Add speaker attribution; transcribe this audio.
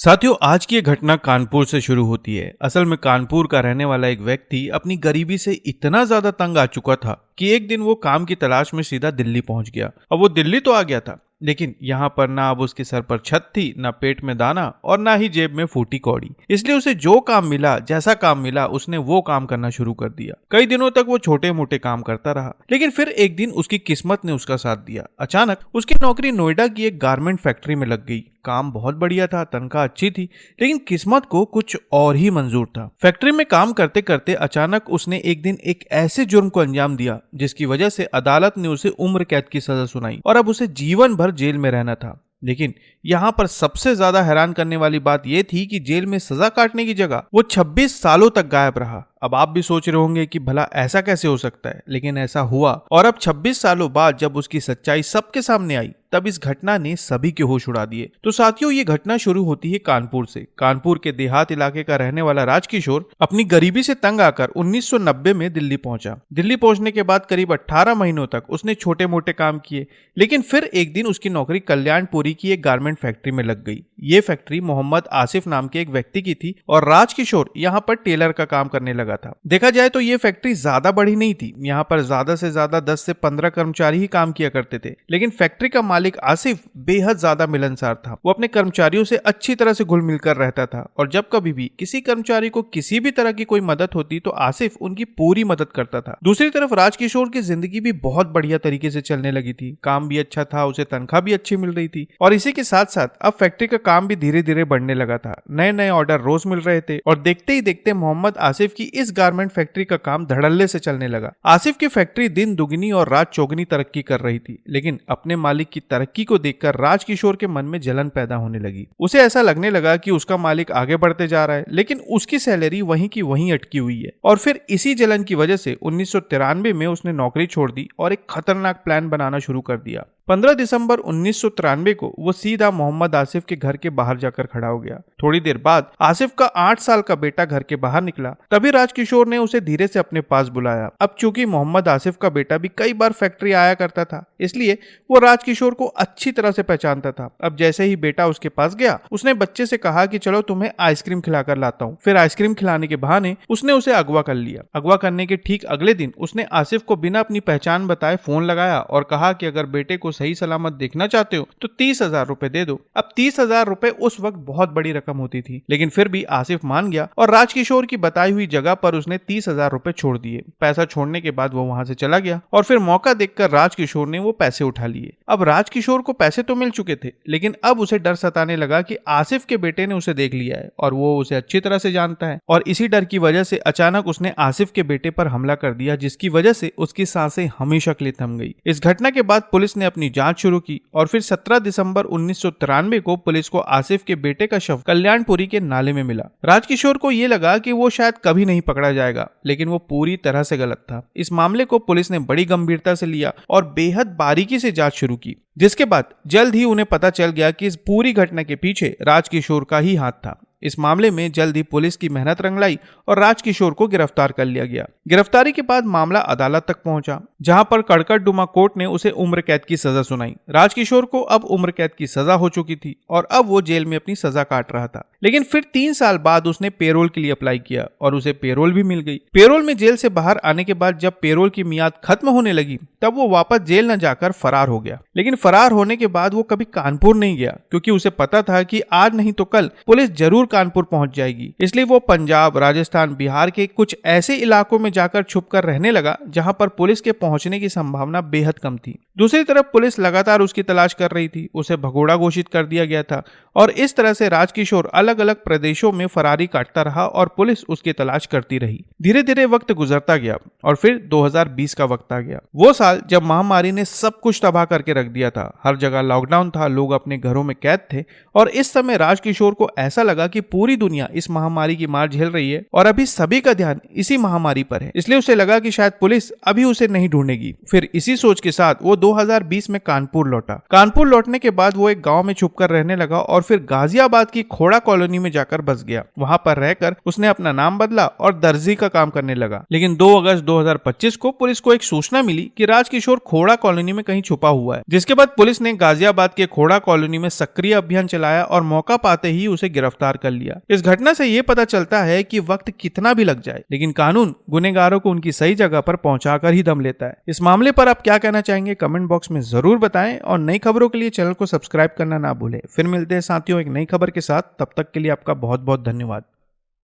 Speaker 1: साथियों, आज की ये घटना कानपुर से शुरू होती है। असल में कानपुर का रहने वाला एक व्यक्ति अपनी गरीबी से इतना ज्यादा तंग आ चुका था कि एक दिन वो काम की तलाश में सीधा दिल्ली पहुंच गया। अब वो दिल्ली तो आ गया था, लेकिन यहाँ पर ना अब उसके सर पर छत थी, ना पेट में दाना और ना ही जेब में फूटी कौड़ी। इसलिए उसे जो काम मिला, जैसा काम मिला, उसने वो काम करना शुरू कर दिया। कई दिनों तक वो छोटे मोटे काम करता रहा, लेकिन फिर एक दिन उसकी किस्मत ने उसका साथ दिया। अचानक उसकी नौकरी नोएडा की एक गारमेंट फैक्ट्री में लग गई। काम बहुत बढ़िया था, तनख्वाह अच्छी थी, लेकिन किस्मत को कुछ और ही मंजूर था। फैक्ट्री में काम करते करते अचानक उसने एक दिन एक ऐसे जुर्म को अंजाम दिया जिसकी वजह से अदालत ने उसे उम्र कैद की सजा सुनाई और अब उसे जीवन भर जेल में रहना था। लेकिन यहाँ पर सबसे ज्यादा हैरान करने वाली बात यह थी कि जेल में सजा काटने की जगह वो 26 सालों तक गायब रहा। अब आप भी सोच रहे होंगे कि भला ऐसा कैसे हो सकता है, लेकिन ऐसा हुआ। और अब 26 सालों बाद जब उसकी सच्चाई सबके सामने आई, तब इस घटना ने सभी के होश उड़ा दिए। तो साथियों, ये घटना शुरू होती है कानपुर से। कानपुर के देहात इलाके का रहने वाला राजकिशोर अपनी गरीबी से तंग आकर 1990 में दिल्ली पहुंचा। दिल्ली पहुंचने के बाद करीब 18 महीनों तक उसने छोटे मोटे काम किए, लेकिन फिर एक दिन उसकी नौकरी कल्याणपुरी की एक गारमेंट फैक्ट्री में लग गई। ये फैक्ट्री मोहम्मद आसिफ नाम के एक व्यक्ति की थी और राजकिशोर यहाँ पर टेलर का काम करने लगा था। देखा जाए तो ये फैक्ट्री ज्यादा बड़ी नहीं थी। यहाँ पर ज्यादा से ज्यादा 10 से 15 कर्मचारी ही काम किया करते थे, लेकिन फैक्ट्री का मालिक आसिफ बेहद ज्यादा मिलनसार था। वो अपने कर्मचारियों से अच्छी तरह से घुल मिलकर रहता था और जब कभी भी किसी कर्मचारी को किसी भी तरह की कोई मदद होती तो आसिफ उनकी पूरी मदद करता था। दूसरी तरफ राजकिशोर की जिंदगी भी बहुत बढ़िया तरीके से चलने लगी थी। काम भी अच्छा था, उसे तनख्वाह भी अच्छी मिल रही थी और इसी के साथ साथ अब फैक्ट्री का काम भी धीरे धीरे बढ़ने लगा था। नए नए ऑर्डर रोज मिल रहे थे और देखते ही देखते मोहम्मद आसिफ की इस गारमेंट फैक्ट्री का काम धड़ल्ले से चलने लगा। आसिफ की फैक्ट्री दिन दुगनी और रात चौगनी तरक्की कर रही थी, लेकिन अपने मालिक की तरक्की को देखकर राजकिशोर के मन में जलन पैदा होने लगी। उसे ऐसा लगने लगा कि उसका मालिक आगे बढ़ते जा रहा है, लेकिन उसकी सैलरी वहीं की वहीं अटकी हुई है। और फिर इसी जलन की वजह से 1993 में उसने नौकरी छोड़ दी और एक खतरनाक प्लान बनाना शुरू कर दिया। 15 दिसंबर 1993 को वो सीधा मोहम्मद आसिफ के घर के बाहर जाकर खड़ा हो गया। थोड़ी देर बाद आसिफ का 8 साल का बेटा घर के बाहर निकला। तभी राजकिशोर ने उसे धीरे से अपने पास बुलाया। अब चूंकि मोहम्मद आसिफ का बेटा भी कई बार फैक्ट्री आया करता था, इसलिए वो राजकिशोर को अच्छी तरह से पहचानता था। अब जैसे ही बेटा उसके पास गया, उसने बच्चे से कहा कि चलो तुम्हें आइसक्रीम खिलाकर लाता हूँ। फिर आइसक्रीम खिलाने के बहाने उसने उसे अगवा कर लिया। अगवा करने के ठीक अगले दिन उसने आसिफ को बिना अपनी पहचान बताए फोन लगाया और कहा कि अगर बेटे को सही सलामत देखना चाहते हो तो 30,000 रुपए दे दो। अब 30,000 रुपए उस वक्त बहुत बड़ी रकम होती थी, लेकिन फिर भी आसिफ मान गया और राजकिशोर की बताई हुई जगह पर उसने 30,000 रुपए छोड़ दिए। पैसा छोड़ने के बाद वो वहां से चला गया और फिर मौका देखकर राजकिशोर ने वो पैसे उठा लिए। अब राजकिशोर को पैसे तो मिल चुके थे, लेकिन अब उसे डर सताने लगा कि आसिफ के बेटे ने उसे देख लिया है और वो उसे अच्छी तरह से जानता है। और इसी डर की वजह से अचानक उसने आसिफ के बेटे पर हमला कर दिया, जिसकी वजह से उसकी सांसें हमेशा के लिए थम गई। इस घटना के बाद पुलिस ने अपनी जांच शुरू की और फिर 17 दिसंबर 1993 को पुलिस को आसिफ के बेटे का शव कल्याणपुरी के नाले में मिला। राजकिशोर को यह लगा कि वो शायद कभी नहीं पकड़ा जाएगा, लेकिन वो पूरी तरह से गलत था। इस मामले को पुलिस ने बड़ी गंभीरता से लिया और बेहद बारीकी से जांच शुरू की, जिसके बाद जल्द ही उन्हें पता चल गया कि इस पूरी घटना के पीछे राजकिशोर का ही हाथ था। इस मामले में जल्द ही पुलिस की मेहनत रंग लाई और राजकिशोर को गिरफ्तार कर लिया गया। गिरफ्तारी के बाद मामला अदालत तक पहुंचा, जहां पर कड़कड़डुमा कोर्ट ने उसे उम्र कैद की सजा सुनाई। राजकिशोर को अब उम्र कैद की सजा हो चुकी थी और अब वो जेल में अपनी सजा काट रहा था। लेकिन फिर 3 साल बाद उसने पेरोल के लिए अप्लाई किया और उसे पेरोल भी मिल गई। पेरोल में जेल से बाहर आने के बाद जब पेरोल की मियाद खत्म होने लगी, तब वो वापस जेल न जाकर फरार हो गया। लेकिन फरार होने के बाद वो कभी कानपुर नहीं गया, क्योंकि उसे पता था कि आज नहीं तो कल पुलिस जरूर कानपुर पहुंच जाएगी। इसलिए वो पंजाब, राजस्थान, बिहार के कुछ ऐसे इलाकों में जाकर छुपकर रहने लगा जहां पर पुलिस के पहुंचने की संभावना बेहद कम थी। दूसरी तरफ पुलिस लगातार उसकी तलाश कर रही थी। उसे भगोड़ा घोषित कर दिया गया था और इस तरह से राजकिशोर अलग अलग प्रदेशों में फरारी काटता रहा और पुलिस उसकी तलाश करती रही। धीरे धीरे वक्त गुजरता गया और फिर 2020 का वक्त आ गया। वो साल जब महामारी ने सब कुछ तबाह करके रख दिया था। हर जगह लॉकडाउन था, लोग अपने घरों में कैद थे और इस समय राजकिशोर को ऐसा लगा कि कि पूरी दुनिया इस महामारी की मार झेल रही है और अभी सभी का ध्यान इसी महामारी पर है, इसलिए उसे लगा कि शायद पुलिस अभी उसे नहीं ढूंढेगी। फिर इसी सोच के साथ वो 2020 में कानपुर लौटा। कानपुर लौटने के बाद वो एक गांव में छुपकर रहने लगा और फिर गाजियाबाद की खोड़ा कॉलोनी में जाकर बस गया। वहां पर रहकर उसने अपना नाम बदला और दर्जी का काम करने लगा। लेकिन 2 अगस्त 2025 को पुलिस को एक सूचना मिली कि राजकिशोर खोड़ा कॉलोनी में कहीं छुपा हुआ है, जिसके बाद पुलिस ने गाजियाबाद के खोड़ा कॉलोनी में सक्रिय अभियान चलाया और मौका पाते ही उसे गिरफ्तार कर लिया। इस घटना से ये पता चलता है कि वक्त कितना भी लग जाए, लेकिन कानून गुनहगारों को उनकी सही जगह पर पहुंचाकर ही दम लेता है। इस मामले पर आप क्या कहना चाहेंगे कमेंट बॉक्स में जरूर बताएं और नई खबरों के लिए चैनल को सब्सक्राइब करना ना भूलें। फिर मिलते हैं साथियों एक नई खबर के साथ, तब तक के लिए आपका बहुत बहुत धन्यवाद।